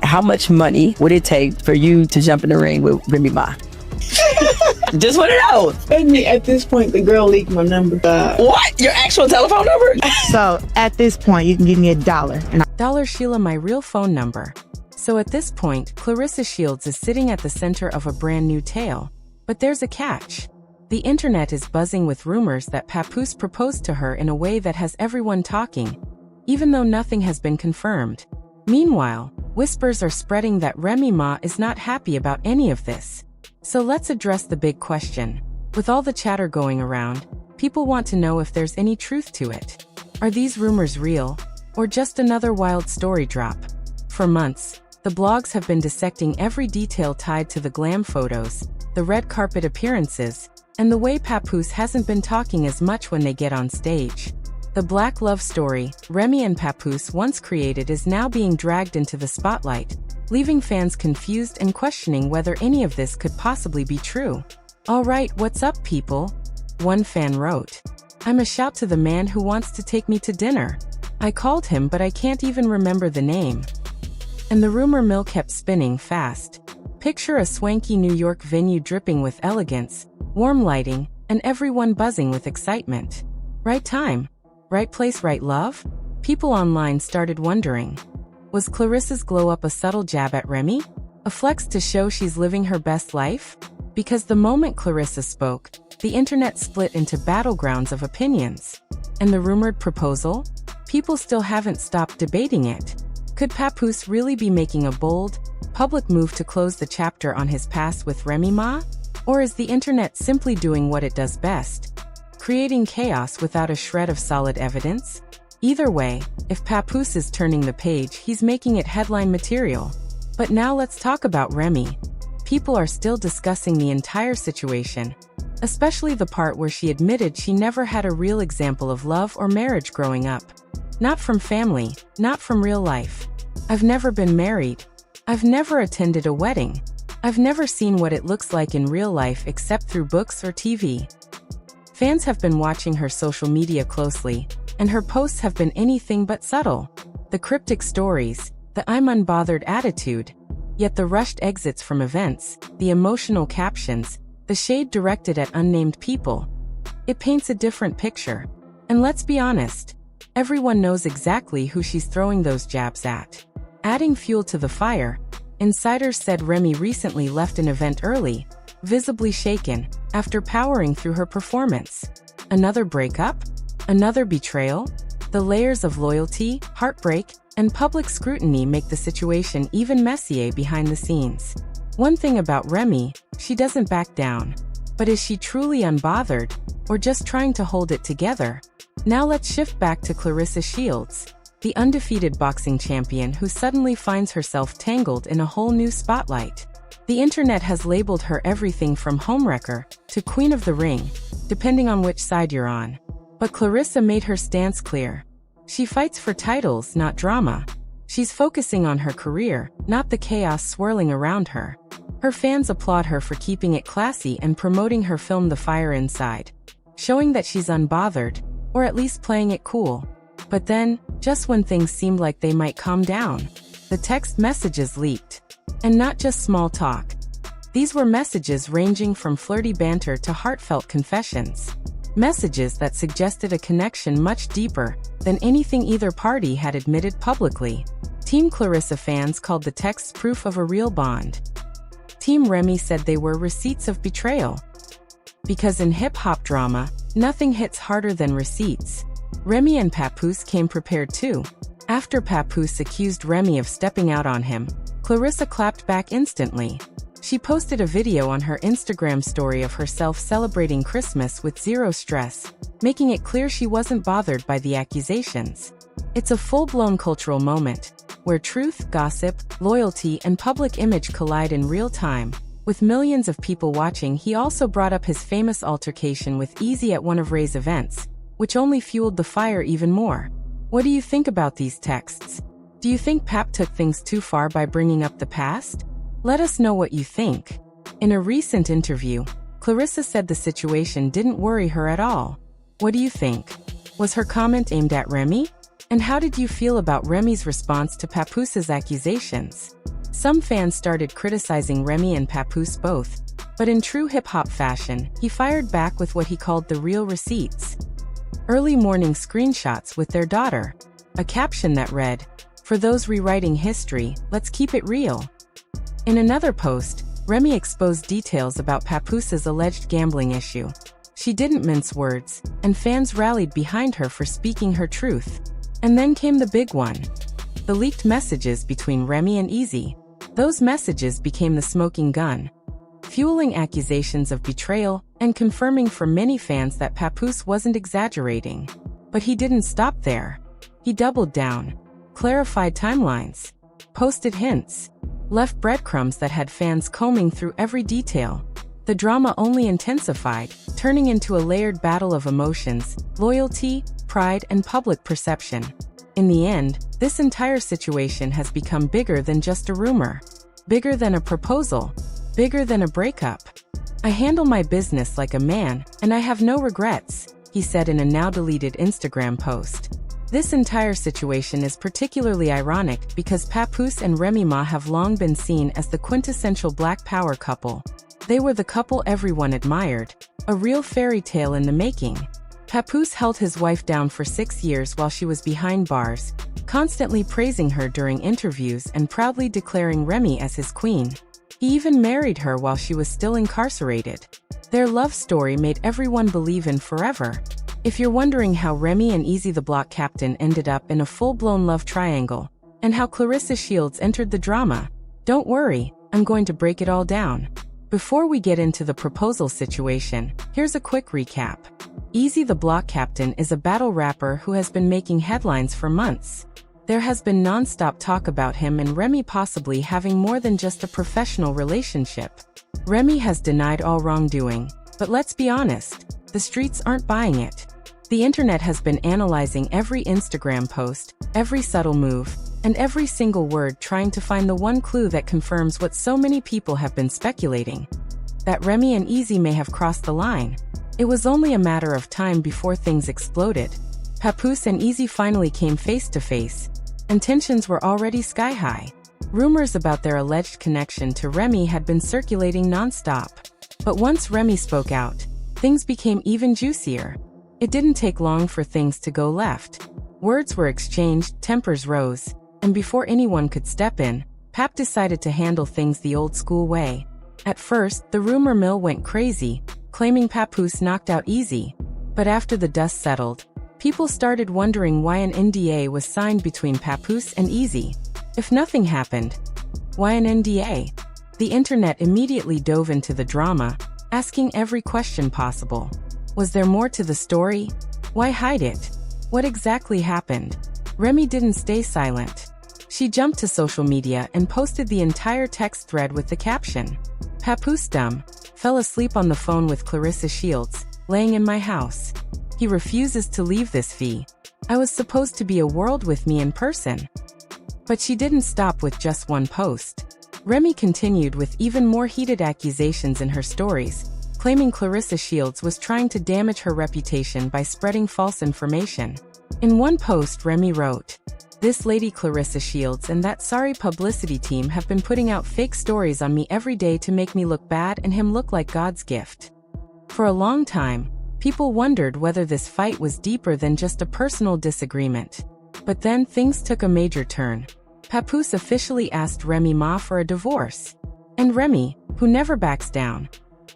how much money would it take for you to jump in the ring with Remy Ma? Just want to know. At this point, the girl leaked my number. What? Your actual telephone number? So at this point, you can give me $1. Dollar Sheila, my real phone number. So at this point, Claressa Shields is sitting at the center of a brand new tale. But there's a catch. The internet is buzzing with rumors that Papoose proposed to her in a way that has everyone talking, even though nothing has been confirmed. Meanwhile, whispers are spreading that Remy Ma is not happy about any of this. So let's address the big question. With all the chatter going around, people want to know if there's any truth to it. Are these rumors real, or just another wild story drop? For months, the blogs have been dissecting every detail tied to the glam photos, the red carpet appearances, and the way Papoose hasn't been talking as much when they get on stage. The black love story Remy and Papoose once created is now being dragged into the spotlight, leaving fans confused and questioning whether any of this could possibly be true. "Alright, what's up, people?" One fan wrote. "I'm a shout to the man who wants to take me to dinner. I called him, but I can't even remember the name." And the rumor mill kept spinning fast. Picture a swanky New York venue dripping with elegance, warm lighting, and everyone buzzing with excitement. Right time, right place, right love? People online started wondering. Was Claressa's glow-up a subtle jab at Remy? A flex to show she's living her best life? Because the moment Claressa spoke, the internet split into battlegrounds of opinions. And the rumored proposal? People still haven't stopped debating it. Could Papoose really be making a bold, public move to close the chapter on his past with Remy Ma? Or is the internet simply doing what it does best? Creating chaos without a shred of solid evidence? Either way, if Papoose is turning the page, he's making it headline material. But now let's talk about Remy. People are still discussing the entire situation, especially the part where she admitted she never had a real example of love or marriage growing up. Not from family, not from real life. "I've never been married. I've never attended a wedding. I've never seen what it looks like in real life except through books or TV." Fans have been watching her social media closely, and her posts have been anything but subtle. The cryptic stories, the "I'm unbothered" attitude, yet the rushed exits from events, the emotional captions, the shade directed at unnamed people. It paints a different picture. And let's be honest, everyone knows exactly who she's throwing those jabs at. Adding fuel to the fire, insiders said Remy recently left an event early, visibly shaken, after powering through her performance. Another breakup? Another betrayal? The layers of loyalty, heartbreak, and public scrutiny make the situation even messier behind the scenes. One thing about Remy, she doesn't back down. But is she truly unbothered, or just trying to hold it together? Now let's shift back to Claressa Shields, the undefeated boxing champion who suddenly finds herself tangled in a whole new spotlight. The internet has labeled her everything from homewrecker to queen of the ring, depending on which side you're on. But Claressa made her stance clear. She fights for titles, not drama. She's focusing on her career, not the chaos swirling around her. Her fans applaud her for keeping it classy and promoting her film The Fire Inside, showing that she's unbothered, or at least playing it cool. But then, just when things seemed like they might calm down, the text messages leaked. And not just small talk. These were messages ranging from flirty banter to heartfelt confessions. Messages that suggested a connection much deeper than anything either party had admitted publicly. Team Claressa fans called the texts proof of a real bond. Team Remy said they were receipts of betrayal. Because in hip-hop drama, nothing hits harder than receipts. Remy and Papoose came prepared too. After Papoose accused Remy of stepping out on him, Claressa clapped back instantly. She posted a video on her Instagram story of herself celebrating Christmas with zero stress, making it clear she wasn't bothered by the accusations. It's a full-blown cultural moment, where truth, gossip, loyalty, and public image collide in real time. With millions of people watching, he also brought up his famous altercation with Easy at one of Ray's events, which only fueled the fire even more. What do you think about these texts? Do you think Pap took things too far by bringing up the past? Let us know what you think. In a recent interview, Claressa said the situation didn't worry her at all. What do you think? Was her comment aimed at Remy? And how did you feel about Remy's response to Papoose's accusations? Some fans started criticizing Remy and Papoose both, but in true hip-hop fashion, he fired back with what he called the real receipts. Early morning screenshots with their daughter. A caption that read, "For those rewriting history, let's keep it real." In another post, Remy exposed details about Papoose's alleged gambling issue. She didn't mince words, and fans rallied behind her for speaking her truth. And then came the big one. The leaked messages between Remy and Eazy. Those messages became the smoking gun, fueling accusations of betrayal and confirming for many fans that Papoose wasn't exaggerating. But he didn't stop there. He doubled down, clarified timelines, posted hints, left breadcrumbs that had fans combing through every detail. The drama only intensified, turning into a layered battle of emotions, loyalty, pride, and public perception. In the end, this entire situation has become bigger than just a rumor, bigger than a proposal, bigger than a breakup. "I handle my business like a man, and I have no regrets," he said in a now-deleted Instagram post. This entire situation is particularly ironic because Papoose and Remy Ma have long been seen as the quintessential Black Power couple. They were the couple everyone admired, a real fairy tale in the making. Papoose held his wife down for 6 years while she was behind bars, constantly praising her during interviews and proudly declaring Remy as his queen. He even married her while she was still incarcerated. Their love story made everyone believe in forever. If you're wondering how Remy and Eazy the Block Captain ended up in a full-blown love triangle, and how Claressa Shields entered the drama, don't worry, I'm going to break it all down. Before we get into the proposal situation, here's a quick recap. Eazy the Block Captain is a battle rapper who has been making headlines for months. There has been non-stop talk about him and Remy possibly having more than just a professional relationship. Remy has denied all wrongdoing, but let's be honest, the streets aren't buying it. The internet has been analyzing every Instagram post, every subtle move, and every single word trying to find the one clue that confirms what so many people have been speculating. That Remy and Eazy may have crossed the line. It was only a matter of time before things exploded. Papoose and Eazy finally came face to face, and tensions were already sky high. Rumors about their alleged connection to Remy had been circulating non-stop. But once Remy spoke out, things became even juicier. It didn't take long for things to go left. Words were exchanged, tempers rose, and before anyone could step in, Pap decided to handle things the old-school way. At first, the rumor mill went crazy, claiming Papoose knocked out Eazy. But after the dust settled, people started wondering why an NDA was signed between Papoose and Eazy. If nothing happened, why an NDA? The internet immediately dove into the drama, asking every question possible. Was there more to the story? Why hide it? What exactly happened? Remy didn't stay silent. She jumped to social media and posted the entire text thread with the caption, "Papoose dumb, fell asleep on the phone with Claressa Shields, laying in my house. He refuses to leave this fee. I was supposed to be a world with me in person." But she didn't stop with just one post. Remy continued with even more heated accusations in her stories, claiming Claressa Shields was trying to damage her reputation by spreading false information. In one post, Remy wrote, "This lady Claressa Shields and that sorry publicity team have been putting out fake stories on me every day to make me look bad and him look like God's gift." For a long time, people wondered whether this fight was deeper than just a personal disagreement. But then things took a major turn. Papoose officially asked Remy Ma for a divorce. And Remy, who never backs down,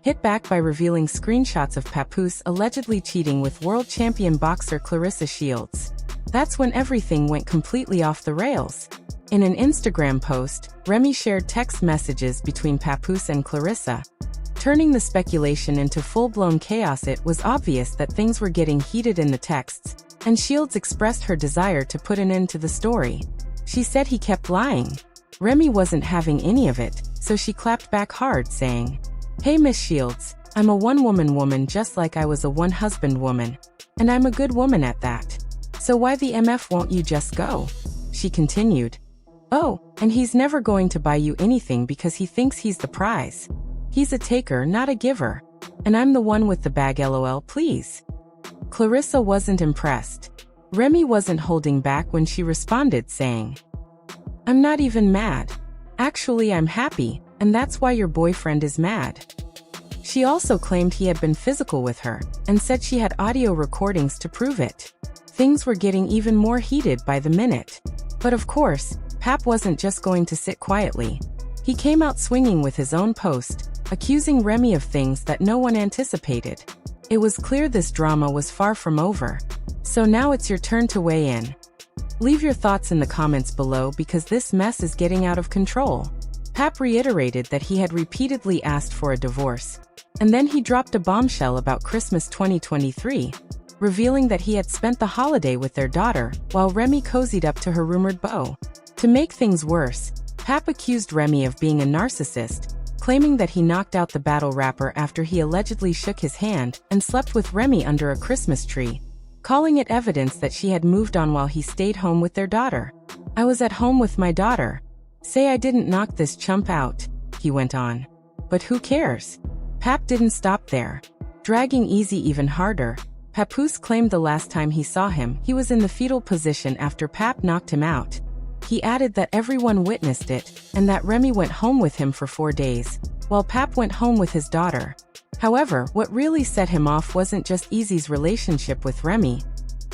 hit back by revealing screenshots of Papoose allegedly cheating with world champion boxer Claressa Shields. That's when everything went completely off the rails. In an Instagram post, Remy shared text messages between Papoose and Claressa. Turning the speculation into full-blown chaos, it was obvious that things were getting heated in the texts, and Shields expressed her desire to put an end to the story. She said he kept lying. Remy wasn't having any of it, so she clapped back hard, saying, "Hey Miss Shields, I'm a one-woman woman just like I was a one-husband woman. And I'm a good woman at that. So why the MF won't you just go?" She continued, "Oh, and he's never going to buy you anything because he thinks he's the prize. He's a taker, not a giver. And I'm the one with the bag, lol, please." Claressa wasn't impressed. Remy wasn't holding back when she responded, saying, "I'm not even mad. Actually, I'm happy, and that's why your boyfriend is mad. She also claimed he had been physical with her, and said she had audio recordings to prove it. Things were getting even more heated by the minute. But of course, Pap wasn't just going to sit quietly. He came out swinging with his own post, accusing Remy of things that no one anticipated. It was clear this drama was far from over. So now it's your turn to weigh in. Leave your thoughts in the comments below because this mess is getting out of control. Pap reiterated that he had repeatedly asked for a divorce. And then he dropped a bombshell about Christmas 2023, revealing that he had spent the holiday with their daughter while Remy cozied up to her rumored beau. To make things worse, Pap accused Remy of being a narcissist, claiming that he knocked out the battle rapper after he allegedly shook his hand and slept with Remy under a Christmas tree, calling it evidence that she had moved on while he stayed home with their daughter. "I was at home with my daughter. Say I didn't knock this chump out," he went on. But who cares? Pap didn't stop there. Dragging Easy even harder, Papoose claimed the last time he saw him, he was in the fetal position after Pap knocked him out. He added that everyone witnessed it, and that Remy went home with him for 4 days, while Pap went home with his daughter. However, what really set him off wasn't just Easy's relationship with Remy.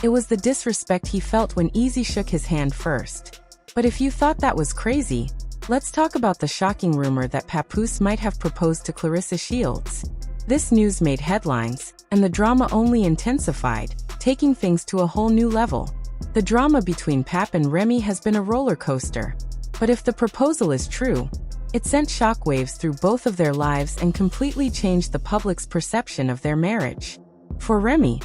It was the disrespect he felt when Easy shook his hand first. But if you thought that was crazy, let's talk about the shocking rumor that Papoose might have proposed to Claressa Shields. This news made headlines, and the drama only intensified, taking things to a whole new level. The drama between Pap and Remy has been a roller coaster. But if the proposal is true, it sent shockwaves through both of their lives and completely changed the public's perception of their marriage. For Remy,